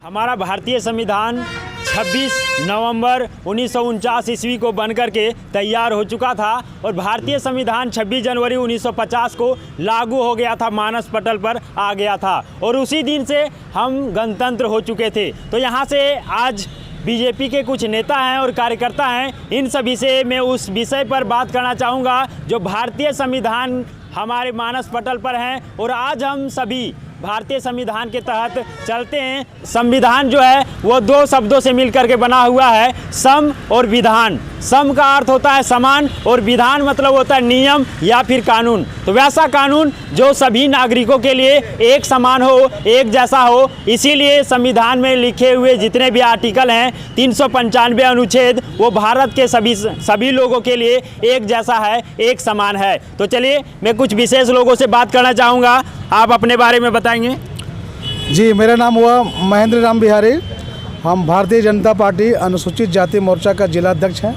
हमारा भारतीय संविधान 26 नवंबर 1949 ईस्वी को बनकर के तैयार हो चुका था और भारतीय संविधान 26 जनवरी 1950 को लागू हो गया था, मानस पटल पर आ गया था और उसी दिन से हम गणतंत्र हो चुके थे। तो यहाँ से आज बीजेपी के कुछ नेता हैं और कार्यकर्ता हैं, इन सभी से मैं उस विषय पर बात करना चाहूँगा जो भारतीय संविधान हमारे मानस पटल पर हैं और आज हम सभी भारतीय संविधान के तहत चलते हैं। संविधान जो है वो दो शब्दों से मिलकर के बना हुआ है, सम और विधान। सम का अर्थ होता है समान और विधान मतलब होता है नियम या फिर कानून। तो वैसा कानून जो सभी नागरिकों के लिए एक समान हो, एक जैसा हो। इसीलिए संविधान में लिखे हुए जितने भी आर्टिकल हैं 395 अनुच्छेद वो भारत के सभी लोगों के लिए एक जैसा है, एक समान है। तो चलिए मैं कुछ विशेष लोगों से बात करना चाहूँगा, आप अपने बारे में बताएंगे। जी, मेरा नाम हुआ महेंद्र राम बिहारी। हम भारतीय जनता पार्टी अनुसूचित जाति मोर्चा का जिला अध्यक्ष हैं।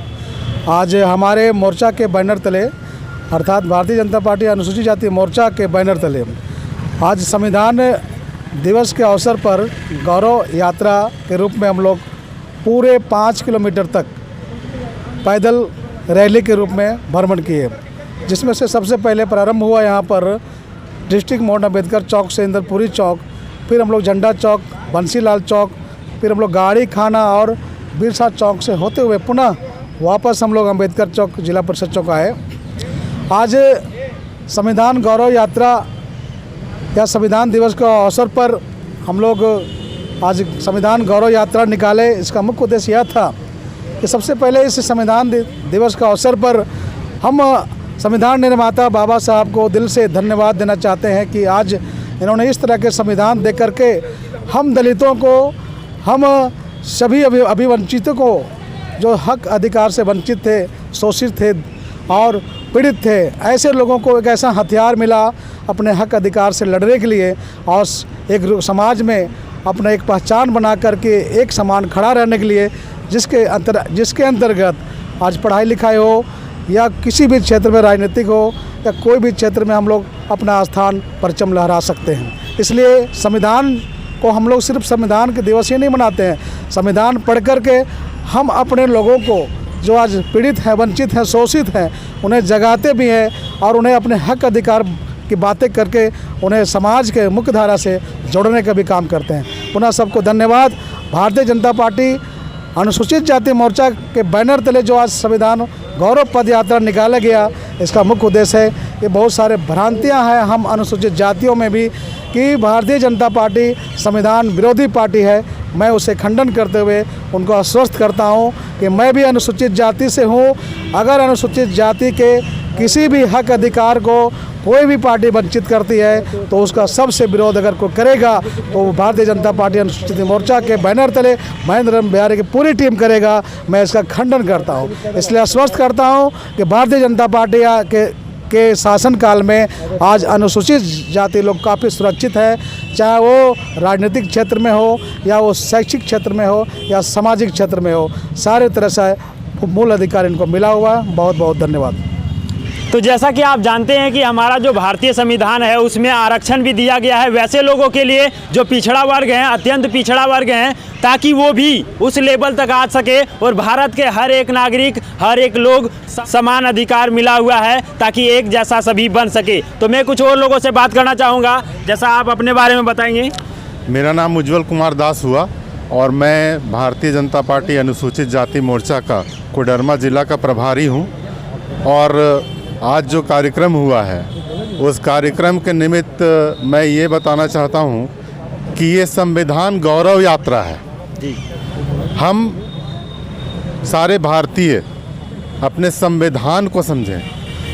आज हमारे मोर्चा के बैनर तले अर्थात भारतीय जनता पार्टी अनुसूचित जाति मोर्चा के बैनर तले आज संविधान दिवस के अवसर पर गौरव यात्रा के रूप में हम लोग पूरे 5 किलोमीटर तक पैदल रैली के रूप में भ्रमण किए, जिसमें से सबसे पहले प्रारंभ हुआ यहाँ पर डिस्ट्रिक्ट मोहन अम्बेडकर चौक से इंदरपुरी चौक, फिर हम लोग झंडा चौक, बंसीलाल चौक, फिर हम लोग गाड़ी खाना और बिरसा चौक से होते हुए पुनः वापस हम लोग अम्बेडकर चौक जिला परिषद चौक आए। आज संविधान गौरव यात्रा या संविधान दिवस के अवसर पर हम लोग आज संविधान गौरव यात्रा निकाले। इसका मुख्य उद्देश्य यह था कि सबसे पहले इस संविधान दिवस का अवसर पर हम संविधान निर्माता बाबा साहब को दिल से धन्यवाद देना चाहते हैं कि आज इन्होंने इस तरह के संविधान दे करके हम दलितों को, हम सभी अभिवंचितों को जो हक अधिकार से वंचित थे, शोषित थे और पीड़ित थे, ऐसे लोगों को एक ऐसा हथियार मिला अपने हक अधिकार से लड़ने के लिए और एक समाज में अपना एक पहचान बना करके एक समान खड़ा रहने के लिए, जिसके अंतर्गत आज पढ़ाई लिखाई हो या किसी भी क्षेत्र में राजनीतिक हो या कोई भी क्षेत्र में हम लोग अपना स्थान परचम लहरा सकते हैं। इसलिए संविधान को हम लोग सिर्फ संविधान के दिवस ही नहीं मनाते हैं, संविधान पढ़ कर के हम अपने लोगों को जो आज पीड़ित हैं, वंचित हैं, शोषित हैं, उन्हें जगाते भी हैं और उन्हें अपने हक अधिकार की बातें करके उन्हें समाज के मुख्य धारा से जोड़ने का भी काम करते हैं। पुनः सबको धन्यवाद। भारतीय जनता पार्टी अनुसूचित जाति मोर्चा के बैनर तले जो आज संविधान गौरव पद यात्रा निकाला गया, इसका मुख्य उद्देश्य है कि बहुत सारे भ्रांतियां हैं हम अनुसूचित जातियों में भी कि भारतीय जनता पार्टी संविधान विरोधी पार्टी है। मैं उसे खंडन करते हुए उनको आश्वस्त करता हूं कि मैं भी अनुसूचित जाति से हूं। अगर अनुसूचित जाति के किसी भी हक अधिकार को कोई भी पार्टी वंचित करती है तो उसका सबसे विरोध अगर कोई करेगा तो भारतीय जनता पार्टी अनुसूचित मोर्चा के बैनर तले महेंद्र राम बिहारी की पूरी टीम करेगा। मैं इसका खंडन करता हूं। इसलिए आश्वस्त करता हूं कि भारतीय जनता पार्टी के शासनकाल में आज अनुसूचित जाति लोग काफ़ी सुरक्षित है, चाहे वो राजनीतिक क्षेत्र में हो या वो शैक्षिक क्षेत्र में हो या सामाजिक क्षेत्र में हो, सारे तरह से मूल अधिकार इनको मिला हुआ है। बहुत बहुत धन्यवाद। तो जैसा कि आप जानते हैं कि हमारा जो भारतीय संविधान है उसमें आरक्षण भी दिया गया है वैसे लोगों के लिए जो पिछड़ा वर्ग हैं, अत्यंत पिछड़ा वर्ग हैं, ताकि वो भी उस लेवल तक आ सके और भारत के हर एक नागरिक, हर एक लोग समान अधिकार मिला हुआ है ताकि एक जैसा सभी बन सके। तो मैं कुछ और लोगों से बात करना चाहूँगा, जैसा आप अपने बारे में बताएंगे। मेरा नाम उज्ज्वल कुमार दास हुआ और मैं भारतीय जनता पार्टी अनुसूचित जाति मोर्चा का कोडरमा जिला का प्रभारी हूँ। और आज जो कार्यक्रम हुआ है उस कार्यक्रम के निमित्त मैं ये बताना चाहता हूँ कि ये संविधान गौरव यात्रा है। हम सारे भारतीय अपने संविधान को समझें,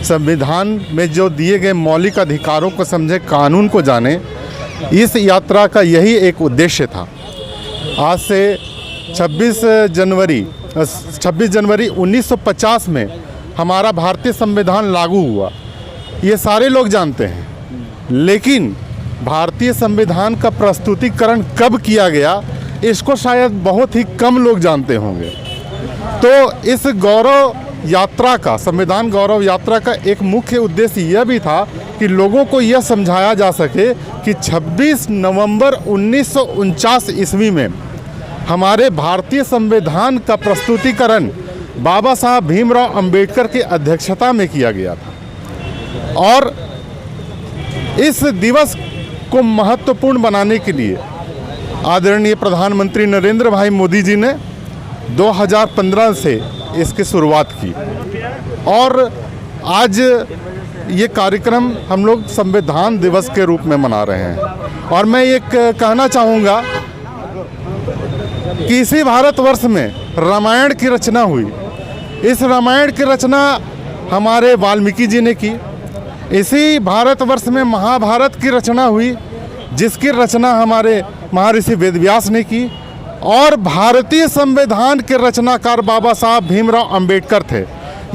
संविधान में जो दिए गए मौलिक अधिकारों को समझें, कानून को जानें। इस यात्रा का यही एक उद्देश्य था। आज से 26 जनवरी 1950 में हमारा भारतीय संविधान लागू हुआ, ये सारे लोग जानते हैं, लेकिन भारतीय संविधान का प्रस्तुतिकरण कब किया गया इसको शायद बहुत ही कम लोग जानते होंगे। तो इस गौरव यात्रा का, संविधान गौरव यात्रा का एक मुख्य उद्देश्य यह भी था कि लोगों को यह समझाया जा सके कि 26 नवंबर 1949 ईस्वी में हमारे भारतीय संविधान का प्रस्तुतिकरण बाबा साहब भीमराव अंबेडकर की अध्यक्षता में किया गया था। और इस दिवस को महत्वपूर्ण बनाने के लिए आदरणीय प्रधानमंत्री नरेंद्र भाई मोदी जी ने 2015 से इसकी शुरुआत की और आज ये कार्यक्रम हम लोग संविधान दिवस के रूप में मना रहे हैं। और मैं ये कहना चाहूँगा कि इसी भारतवर्ष में रामायण की रचना हुई। इस रामायण की रचना हमारे वाल्मीकि जी ने की। इसी भारतवर्ष में महाभारत की रचना हुई, जिसकी रचना हमारे महर्षि वेदव्यास ने की। और भारतीय संविधान के रचनाकार बाबा साहब भीमराव अंबेडकर थे।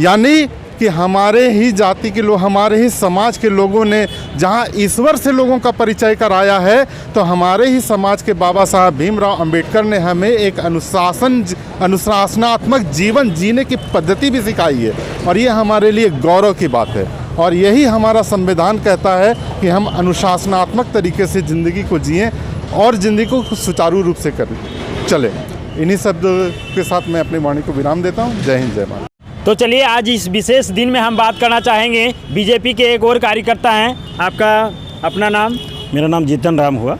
यानी कि हमारे ही जाति के लोग, हमारे ही समाज के लोगों ने जहां ईश्वर से लोगों का परिचय कराया है, तो हमारे ही समाज के बाबा साहब भीमराव अंबेडकर ने हमें एक अनुशासनात्मक जीवन जीने की पद्धति भी सिखाई है। और ये हमारे लिए गौरव की बात है। और यही हमारा संविधान कहता है कि हम अनुशासनात्मक तरीके से ज़िंदगी को जिएं और ज़िंदगी को सुचारू रूप से करें चले। इन्हीं शब्दों के साथ मैं अपनी वाणी को विराम देता हूँ। जय हिंद, जय भारत। तो चलिए, आज इस विशेष दिन में हम बात करना चाहेंगे बीजेपी के एक और कार्यकर्ता हैं। आपका अपना नाम? मेरा नाम जीतन राम हुआ।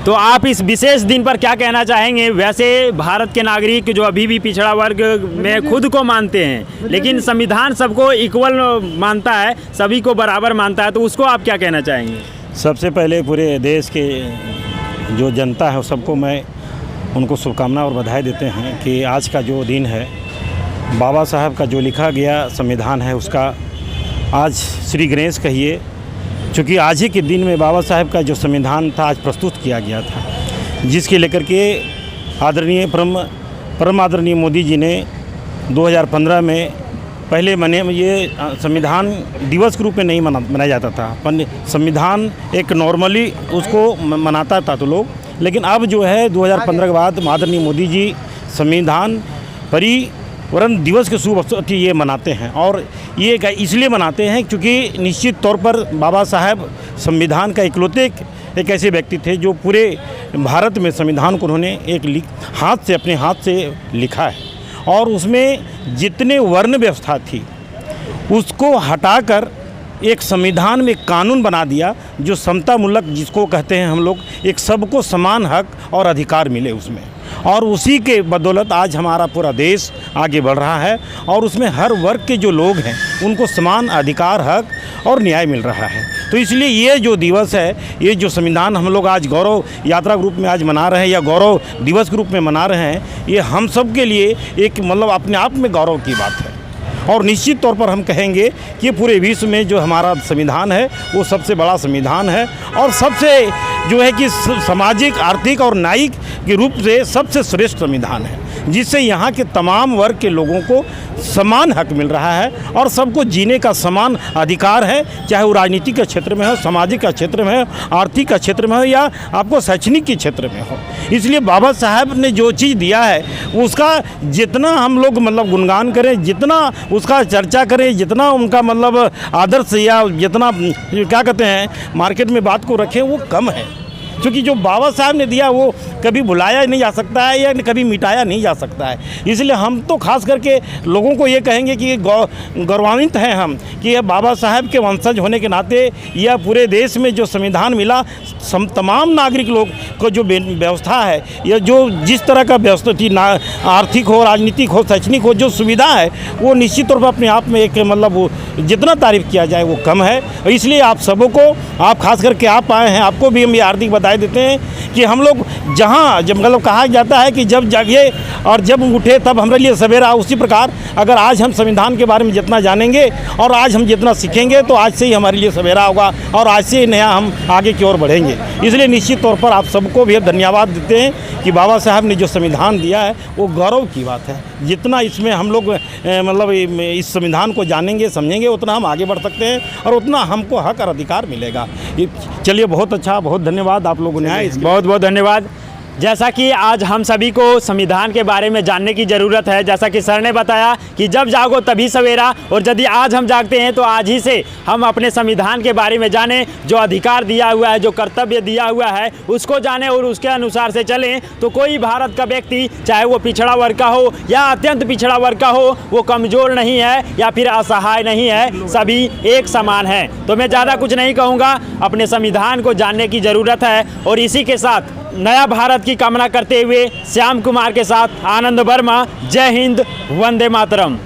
तो आप इस विशेष दिन पर क्या कहना चाहेंगे? वैसे भारत के नागरिक जो अभी भी पिछड़ा वर्ग में खुद को मानते हैं, लेकिन संविधान सबको इक्वल मानता है, सभी को बराबर मानता है, तो उसको आप क्या कहना चाहेंगे? सबसे पहले पूरे देश के जो जनता है सबको मैं उनको शुभकामना और बधाई देते हैं कि आज का जो दिन है, बाबा साहब का जो लिखा गया संविधान है उसका आज श्री गणेश कहिए, चूँकि आज ही के दिन में बाबा साहब का जो संविधान था आज प्रस्तुत किया गया था, जिसके लेकर के आदरणीय परम आदरणीय मोदी जी ने 2015 में पहले ये संविधान दिवस के रूप में नहीं मनाया जाता था, पर संविधान एक नॉर्मली उसको मनाता था तो लोग। लेकिन अब जो है 2015 के बाद आदरणीय मोदी जी संविधान परिवर्ण दिवस के शुभ अवसर ये मनाते हैं। और ये इसलिए मनाते हैं क्योंकि निश्चित तौर पर बाबा साहब संविधान का इकलौते एक ऐसे व्यक्ति थे जो पूरे भारत में संविधान को उन्होंने अपने हाथ से लिखा है। और उसमें जितने वर्ण व्यवस्था थी उसको हटाकर एक संविधान में कानून बना दिया जो समतामूलक, जिसको कहते हैं हम लोग, एक सबको समान हक और अधिकार मिले उसमें। और उसी के बदौलत आज हमारा पूरा देश आगे बढ़ रहा है और उसमें हर वर्ग के जो लोग हैं उनको समान अधिकार, हक और न्याय मिल रहा है। तो इसलिए ये जो दिवस है, ये जो संविधान हम लोग आज गौरव यात्रा के रूप में आज मना रहे हैं या गौरव दिवस के रूप में मना रहे हैं, ये हम सब के लिए एक अपने आप में गौरव की बात है। और निश्चित तौर पर हम कहेंगे कि पूरे विश्व में जो हमारा संविधान है वो सबसे बड़ा संविधान है और सबसे जो है कि सामाजिक, आर्थिक और न्यायिक के रूप से सबसे श्रेष्ठ संविधान है, जिससे यहाँ के तमाम वर्ग के लोगों को समान हक मिल रहा है और सबको जीने का समान अधिकार है, चाहे वो राजनीति के क्षेत्र में हो, सामाजिक का क्षेत्र में हो, आर्थिक का क्षेत्र में हो या आपको शैक्षणिक के क्षेत्र में हो। इसलिए बाबा साहब ने जो चीज़ दिया है उसका जितना हम लोग गुणगान करें, जितना उसका चर्चा करें, जितना उनका आदर्श या जितना क्या कहते हैं मार्केट में बात को रखें वो कम है। क्योंकि जो बाबा साहब ने दिया वो कभी भुलाया नहीं जा सकता है या कभी मिटाया नहीं जा सकता है। इसलिए हम तो खास करके लोगों को ये कहेंगे कि गौरवान्वित हैं हम कि यह बाबा साहब के वंशज होने के नाते यह पूरे देश में जो संविधान मिला, तमाम नागरिक लोग को जो व्यवस्था है या जो जिस तरह का व्यवस्था थी, आर्थिक हो, राजनीतिक हो, शैक्षणिक हो, जो सुविधा है वो निश्चित तौर पर अपने आप में एक वो जितना तारीफ़ किया जाए वो कम है। इसलिए आप सबों को, आप खास करके आप आए हैं, आपको भी हम ये हार्दिक बधाई देते हैं कि हम लोग जहाँ जब कहा जाता है कि जब जागे और जब उठे तब हमारे लिए सवेरा, उसी प्रकार अगर आज हम संविधान के बारे में जितना जानेंगे और आज हम जितना सीखेंगे तो आज से ही हमारे लिए सवेरा होगा और आज से ही नया हम आगे की ओर बढ़ेंगे। इसलिए निश्चित तौर पर आप सबको भी धन्यवाद देते हैं कि बाबा साहब ने जो संविधान दिया है वो गौरव की बात है। जितना इसमें हम लोग इस संविधान को जानेंगे, समझेंगे, उतना हम आगे बढ़ सकते हैं और उतना हमको हक और अधिकार मिलेगा। चलिए, बहुत अच्छा, बहुत धन्यवाद आप लोगों ने। बहुत बहुत धन्यवाद। जैसा कि आज हम सभी को संविधान के बारे में जानने की ज़रूरत है। जैसा कि सर ने बताया कि जब जागो तभी सवेरा, और यदि आज हम जागते हैं तो आज ही से हम अपने संविधान के बारे में जानें, जो अधिकार दिया हुआ है, जो कर्तव्य दिया हुआ है उसको जानें और उसके अनुसार से चलें। तो कोई भारत का व्यक्ति, चाहे वो पिछड़ा वर्ग का हो या अत्यंत पिछड़ा वर्ग का हो, वो कमज़ोर नहीं है या फिर असहाय नहीं है, सभी एक समान हैं। तो मैं ज़्यादा कुछ नहीं कहूँगा, अपने संविधान को जानने की ज़रूरत है। और इसी के साथ नया भारत की कामना करते हुए श्याम कुमार के साथ आनंद वर्मा, जय हिंद, वंदे मातरम।